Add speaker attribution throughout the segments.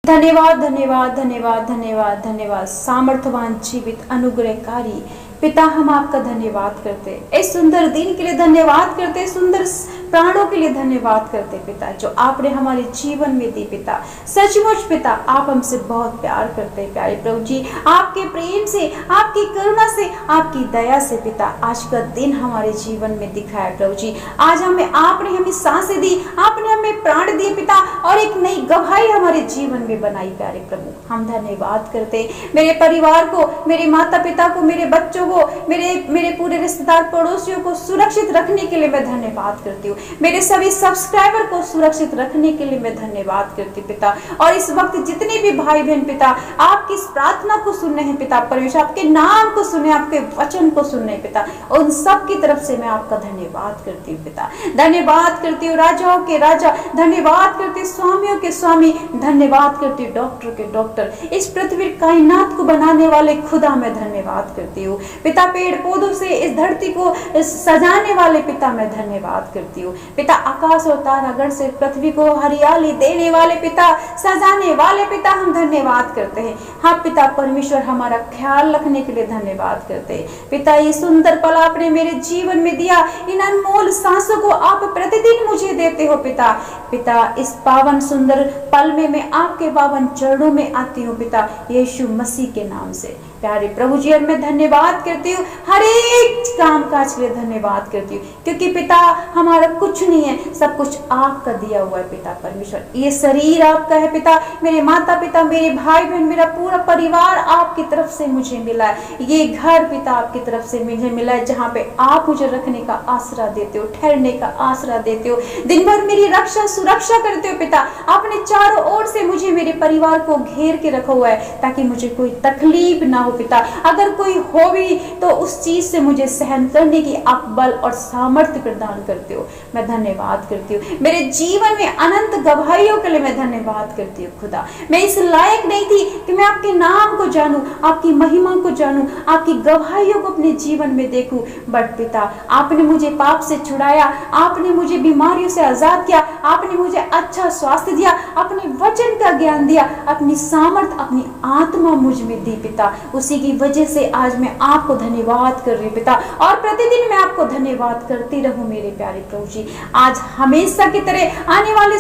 Speaker 1: धन्यवाद धन्यवाद धन्यवाद धन्यवाद धन्यवाद सामर्थ्यवान जीवित अनुग्रहकारी पिता, हम आपका धन्यवाद करते हैं। इस सुंदर दिन के लिए धन्यवाद करते हैं, सुंदर प्राणों के लिए धन्यवाद करते पिता, जो आपने हमारे जीवन में दी पिता। सचमुच पिता, आप हमसे बहुत प्यार करते हैं प्यारे प्रभु जी। आपके प्रेम से, आपकी करुणा से, आपकी दया से पिता आज का दिन हमारे जीवन में दिखा है प्रभु जी। आज आपने हमें सांसें दी, आपने हमें प्राण दिए पिता, और एक नई गवाही हमारे जीवन में बनाई प्यारे प्रभु। हम धन्यवाद करते हैं। मेरे परिवार को, मेरे माता पिता को, मेरे बच्चों को, मेरे पूरे रिश्तेदार पड़ोसियों को सुरक्षित रखने के लिए मैं धन्यवाद करती हूँ। मेरे सभी सब्सक्राइबर को सुरक्षित रखने के लिए मैं धन्यवाद करती हूँ पिता। और इस वक्त जितने भी भाई बहन पिता आपकी इस प्रार्थना को सुन रहे हैं पिता परमेश्वर, आपके नाम को सुने, आपके वचन को सुन रहे हैं पिता, उन सब की तरफ से मैं आपका धन्यवाद करती हूँ पिता। धन्यवाद करती हूँ राजाओं के राजा, धन्यवाद करती हूँ स्वामियों के स्वामी, धन्यवाद करती हूँ डॉक्टर के डॉक्टर, इस पृथ्वी कायनात को बनाने वाले खुदा मैं धन्यवाद करती हूँ पिता। पेड़ पौधों से इस धरती को सजाने वाले पिता मैं धन्यवाद करती हूँ पिता। आकाश और तारागण से पृथ्वी को हरियाली देने वाले पिता, सजाने वाले पिता, हम धन्यवाद करते हैं। हाँ पिता परमेश्वर, हमारा ख्याल रखने के लिए धन्यवाद करते हैं पिता। ये सुंदर पल आपने मेरे जीवन में दिया, इन अनमोल सांसों को आप प्रतिदिन मुझे देते हो पिता। पिता इस पावन सुंदर पल में मैं आपके पावन चरणों में आती हूँ पिता, यीशु मसीह के नाम से प्यारे प्रभु जी। और मैं धन्यवाद करती हूँ, हर एक काम काज के लिए धन्यवाद करती हूँ, क्योंकि पिता हमारा कुछ नहीं है, सब कुछ आपका दिया हुआ है पिता परमेश्वर। ये शरीर आपका है पिता, मेरे माता पिता, मेरे भाई बहन, मेरा पूरा परिवार आपकी तरफ से मुझे मिला है। ये घर पिता आपकी तरफ से मुझे मिला है, जहाँ पे आप मुझे रखने का आसरा देते हो, ठहरने का आसरा देते हो, दिन भर मेरी रक्षा सुरक्षा करते हो पिता। आपने चारों ओर से मुझे, मेरे परिवार को घेर के रखा हुआ है, ताकि मुझे कोई तकलीफ ना हो पिता। अगर कोई हो भी तो उस चीज से मुझे सहन करने की आप बल और सामर्थ्य प्रदान करते हो। मैं धन्यवाद करती हूँ। मेरे जीवन में अनंत गवाहियों के लिए मैं धन्यवाद करती हूँ खुदा। मैं इस लायक नहीं थी कि मैं आपके नाम को जानूं, आपकी महिमा को जानूं, आपकी गवाहियों को अपने जीवन में देखूं, बट पिता आपने मुझे पाप से छुड़ाया, आपने मुझे बीमारियों से आजाद किया, आपने मुझे अच्छा स्वास्थ्य दिया, अपने वचन का ज्ञान दिया, अपनी सामर्थ, अपनी आत्मा मुझ में दी पिता। उसी की वजह से आज मैं आपको धन्यवाद कर रही हूँ पिता, और प्रतिदिन मैं आपको धन्यवाद करती रहूं मेरे प्यारे प्रभु जी। आज हमेशा की तरह आने वाले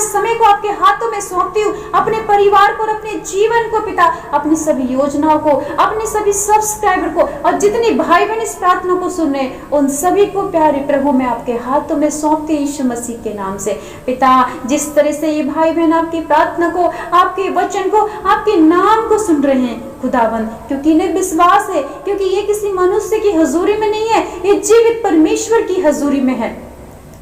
Speaker 1: समय को आपके हाथों में सौंपती हूँ, अपने परिवार को और अपने जीवन को पिता, अपनी सभी योजनाओं को, अपने सभी सब्सक्राइबर को, और जितने भाई बहन इस प्रार्थना को सुन रहे हैं उन सभी को प्यारे प्रभु मैं आपके हाथों में सौंपती हूँ यीशु मसीह के नाम से पिता। जिस तरह से ये भाई बहन आपकी प्रार्थना को, आपके वचन को, आपके नाम को सुन रहे हैं खुदावन, क्योंकि इन्हें विश्वास है, क्योंकि ये किसी मनुष्य की हजूरी में नहीं है, ये जीवित परमेश्वर की हजूरी में है।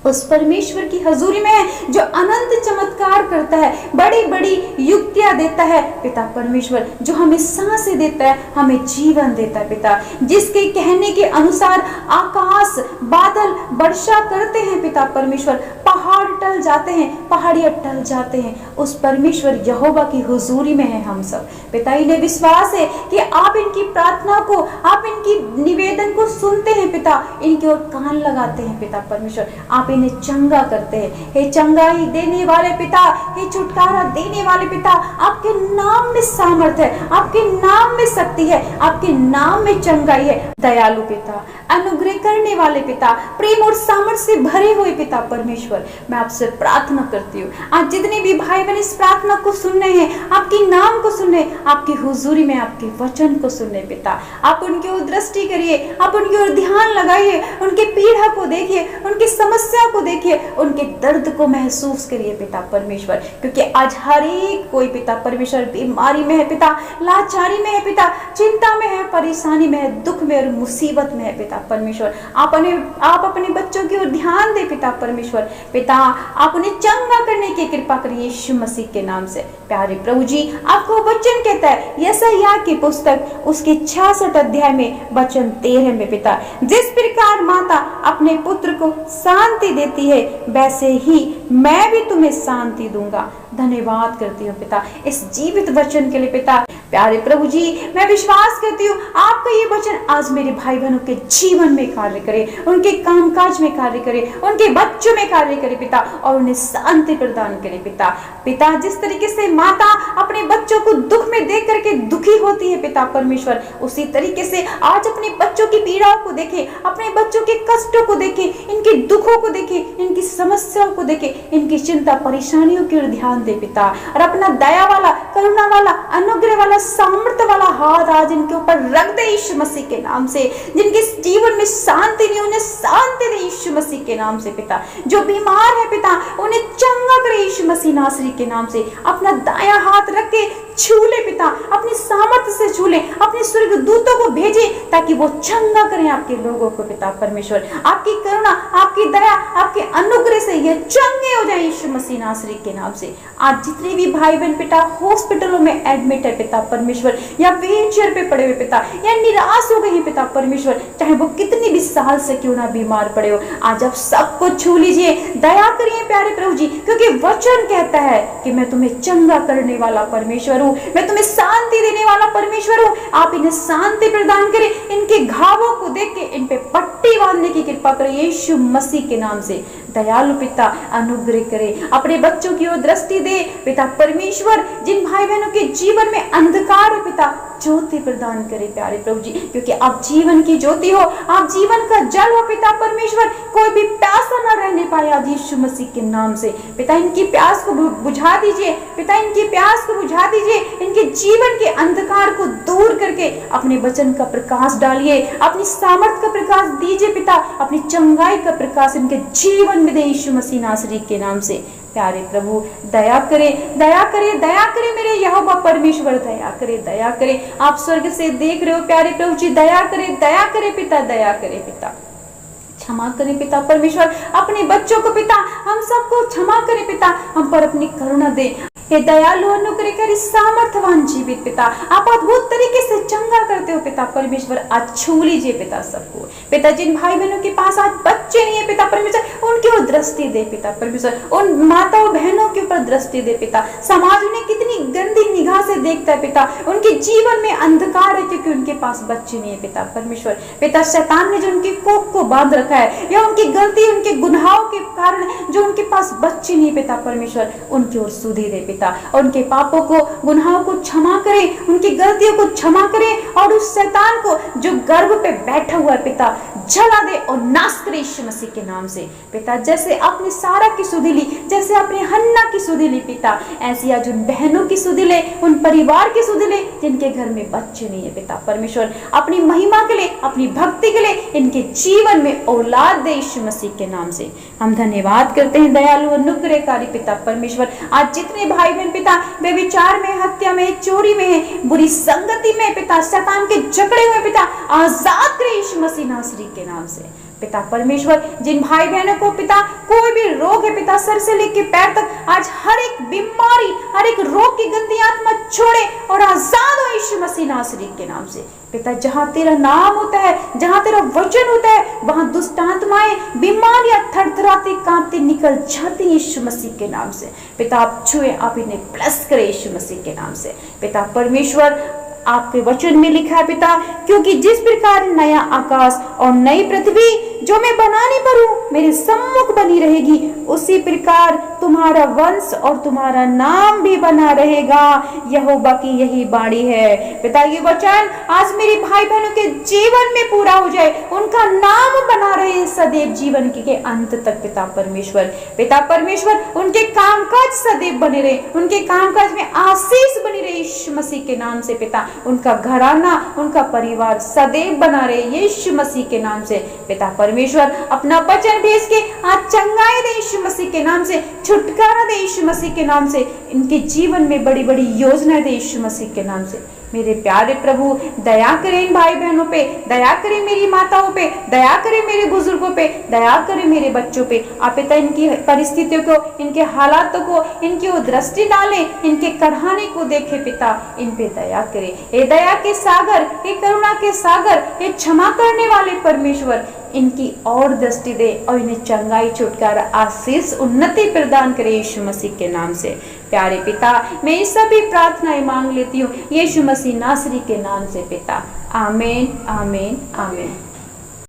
Speaker 1: उस परमेश्वर की हजूरी में है जो अनंत चमत्कार करता है, बड़ी बड़ी युक्तियां देता है पिता परमेश्वर, जो हमें सांसें देता है, हमें जीवन देता है पिता। जिसके कहने के अनुसार आकाश बादल वर्षा करते हैं पिता परमेश्वर, पहाड़ टल जाते हैं, पहाड़ियां टल जाते हैं, उस परमेश्वर यहोवा की हुजूरी में है हम सब पिता। इन्हें विश्वास है कि आप इनकी प्रार्थना को, आप इनकी निवेदन को सुनते हैं पिता, इनकी ओर कान लगाते हैं पिता परमेश्वर, आप इन्हें चंगा करते हैं। हे चंगाई देने वाले पिता, हे छुटकारा देने वाले पिता, आपके नाम में सामर्थ है, आपके नाम में शक्ति है, आपके नाम में चंगाई है। दयालु पिता, अनुग्रह करने वाले पिता, प्रेम और सामर्थ से भरे हुए पिता परमेश्वर, मैं आपसे प्रार्थना करती हूँ। आज जितने भी भाई बहन इस प्रार्थना को सुन रहे हैं, आपके नाम को सुन रहे, आपकी हुजूरी में आपके वचन को सुन रहे पिता, आप उनकी ओर दृष्टि करिए, आप उनकी ओर ध्यान लगाइए, उनके पीड़ा को देखिए, उनकी समस्या को देखिए, उनके दर्द को महसूस करिए पिता परमेश्वर, क्योंकि आज हर एक कोई पिता परमेश्वर बीमारी में है पिता, लाचारी में है पिता, चिंता में है, परेशानी में है, दुख में और मुसीबत में है पिता परमेश्वर। आप अपने बच्चों की ओर ध्यान दे पिता परमेश्वर, पिता आप उन्हें चंगा करने की कृपा करिए यीशु मसीह के नाम से प्यारे प्रभु जी। आपको वचन कहता है यशायाह की पुस्तक उसके 66 अध्याय में वचन 13 में पिता, जिस प्रकार माता अपने पुत्र को शांति देती है, वैसे ही मैं भी तुम्हें शांति दूंगा। धन्यवाद करती हूँ पिता इस जीवित वचन के लिए पिता, प्यारे प्रभु जी, मैं विश्वास करती हूँ आपका ये वचन आज मेरे भाई बहनों के जीवन में कार्य करे, उनके कामकाज में कार्य करे, उनके बच्चों में कार्य करे पिता, और उन्हें शांति प्रदान करे पिता। पिता, जिस तरीके से माता अपने बच्चों को दुख में देख करके दुखी होती है पिता परमेश्वर, उसी तरीके से आज अपने बच्चों की पीड़ाओं को देखे, अपने बच्चों के कष्टों को देखे, इनके दुखों को देखे, इनकी समस्याओं को देखे, इनकी चिंता परेशानियों की ओर ध्यान दे पिता, और अपना दया वाला, करुणा वाला, अनुग्रह वाला, सामर्थ्य वाला हाथ आज इनके ऊपर रख दे यीशु मसीह के नाम से। जिनके जीवन में शांति नहीं, उन्हें शांति दे यीशु मसीह के नाम से पिता। जो बीमार है पिता, उन्हें चंगा करे यीशु मसीह नासरी के नाम से। अपना दाया हाथ रख के छू ले पिता, अपनी सामर्थ्य से छू ले, अपने स्वर्गदूतों को भेजे ताकि वो चंगा करें आपके लोगों को पिता परमेश्वर। आपकी करुणा, आपकी दया, आपके अनुग्रह से ये चंगे हो जाए यीशु मसीह नासरी के नाम से। आज जितने भी भाई बहन पिता हॉस्पिटलों में एडमिट है पिता परमेश्वर, या व्हील चेयर पे पड़े हुए पिता, या निराश हो गए हैं पिता परमेश्वर, चाहे वो कितनी भी साल से क्यों ना बीमार पड़े हो, आज आप सबको छू लीजिए, दया करिए प्यारे प्रभु जी, क्योंकि वचन कहता है कि मैं तुम्हें चंगा करने वाला परमेश्वर हूँ, मैं तुम्हें शांति देने वाला परमेश्वर हूँ। आप इन्हें शांति प्रदान करें, इनके घावों को देख के इन पे पट्टी बांधने की कृपा करें यीशु मसीह के नाम से। दयालु पिता अनुग्रह करे, अपने बच्चों की ओर दृष्टि दे पिता परमेश्वर। जिन भाई बहनों के जीवन में अंधकार है पिता, ज्योति प्रदान करे प्यारे प्रभु जी, क्योंकि आप जीवन की ज्योति हो, आप जीवन का जल हो पिता परमेश्वर। कोई भी प्यासा न रहने पाए आज यीशु मसीह के नाम से पिता। इनकी प्यास को बुझा दीजिए पिता, इनकी प्यास को बुझा दीजिए, इनके जीवन के अंधकार को दूर करके अपने वचन का प्रकाश डालिए, अपनी सामर्थ का प्रकाश दीजिए पिता, अपनी चंगाई का प्रकाश इनके जीवन में दे यीशु मसीह नासरी के नाम से। प्यारे प्रभु दया करे, दया करे, दया करे मेरे यहोवा परमेश्वर, दया करे, दया करे। आप स्वर्ग से देख रहे हो प्यारे प्रभु जी, दया करे पिता, दया करे पिता। क्षमा करें पिता परमेश्वर, अपने बच्चों को पिता, हम सबको क्षमा करें पिता, हम पर अपनी करुणा दे। हे दयालु अनुग्रहकारी सामर्थ्यवान जीवित पिता, आप अद्भुत तरीके से चंगा करते हो पिता परमेश्वर। आज छू लीजिए पिता सबको पिता। जिन भाई बहनों के पास आज बच्चे नहीं है पिता परमेश्वर, उनकी ओर दृष्टि दे पिता परमेश्वर। उन माताओं बहनों के ऊपर दृष्टि दे पिता। समाज उन्हें कितनी गंदी निगाह से देखता है पिता, उनके जीवन में अंधकार है क्योंकि उनके पास बच्चे नहीं है पिता परमेश्वर। पिता शैतान ने जो उनकी कोख को बांध रखा है, या उनकी गलती, उनके गुनाहों के कारण जो उनके पास बच्चे नहीं पिता परमेश्वर, उनकी ओर सुधि दे पिता, और उनके पापों को, गुनाहों को क्षमा करे, उनकी गलतियों को क्षमा करे, और उस शैतान को जो गर्भ पे बैठा हुआ है पिता, जला दे और नाश करे यीशु मसीह के नाम से पिता। जैसे आपने सारा की सुधि ली, जैसे आपने हन्ना की सुधि ली पिता, ऐसी आज उन बहनों की सुधि ले, उन परिवार की सुधि ले जिनके घर में बच्चे नहीं है पिता परमेश्वर। अपनी महिमा के लिए, अपनी भक्ति के लिए इनके जीवन में औलाद दे यीशु मसीह के नाम से। हम धन्यवाद करते हैं दयालु अनुग्रहकारी पिता परमेश्वर। आज जितने भाई बहन पिता वे विचार में, हत्या में, चोरी में है, बुरी संगति में पिता, शैतान के जकड़े हुए पिता, आजाद करे यीशु मसीह नासरी के नाम से पिता परमेश्वर। जिन भाई बहनों को पिता कोई भी रोग है पिता, सर से लेकर पैर तक, आज हर एक बीमारी, हर एक रोग की गंदी आत्मा छोड़े और आजाद हो यीशु मसीह नासरी के नाम से पिता। जहाँ तेरा नाम होता है, जहाँ तेरा वचन होता है, वहाँ दुष्ट आत्माएं, बीमारियां थरथराती कांपती निकल जाती यीशु मसीह के नाम से पिता। आप छुए, आप इन्हें ब्लेस करें यीशु मसीह के नाम से पिता परमेश्वर। आपके वचन में लिखा है पिता, क्योंकि जिस प्रकार नया आकाश और नई पृथ्वी जो मैं बनाने पर हूँ मेरे सम्मुख बनी रहेगी, उसी प्रकार तुम्हारा वंश और तुम्हारा नाम भी बना रहेगा। यहोवा की यही बाणी है पिता। ये वचन आज मेरे भाई बहनों के जीवन में पूरा हो जाए, उनका नाम बना रहे सदैव जीवन के अंत तक पिता परमेश्वर। पिता परमेश्वर उनके कामकाज सदैव बने रहे, उनके कामकाज में आशीष बनी रहे यीशु मसीह के नाम से पिता। उनका घराना, उनका परिवार सदैव बना रहे यीशु मसीह के नाम से पिता परमेश्वर। अपना वचन भेज के आज चंगाई दे यीशु मसीह के नाम से, छुटकारा दे यीशु मसीह के नाम से, इनके जीवन में बड़ी बड़ी योजना दे यीशु मसीह के नाम से। मेरे प्यारे प्रभु दया करें इन भाई बहनों पे, दया करें मेरी माताओं पे, दया करें मेरे बुजुर्गों पे, दया करें मेरे बच्चों पे। आप पिता इनकी परिस्थितियों को, इनके हालातों को, इनकी वो दृष्टि डालें, इनके कढ़ाने को देखे पिता, इन पे दया करें। हे दया के सागर, हे करुणा के सागर, हे क्षमा करने वाले परमेश्वर, इनकी और दृष्टि दे और इन्हें चंगाई, छुटकारा, आशीष, उन्नति प्रदान करे यीशु मसीह के नाम से प्यारे पिता, मैं ये सभी प्रार्थनाएं मांग लेती हूँ यीशु मसीह नासरी के नाम से पिता। आमीन, आमीन, आमीन।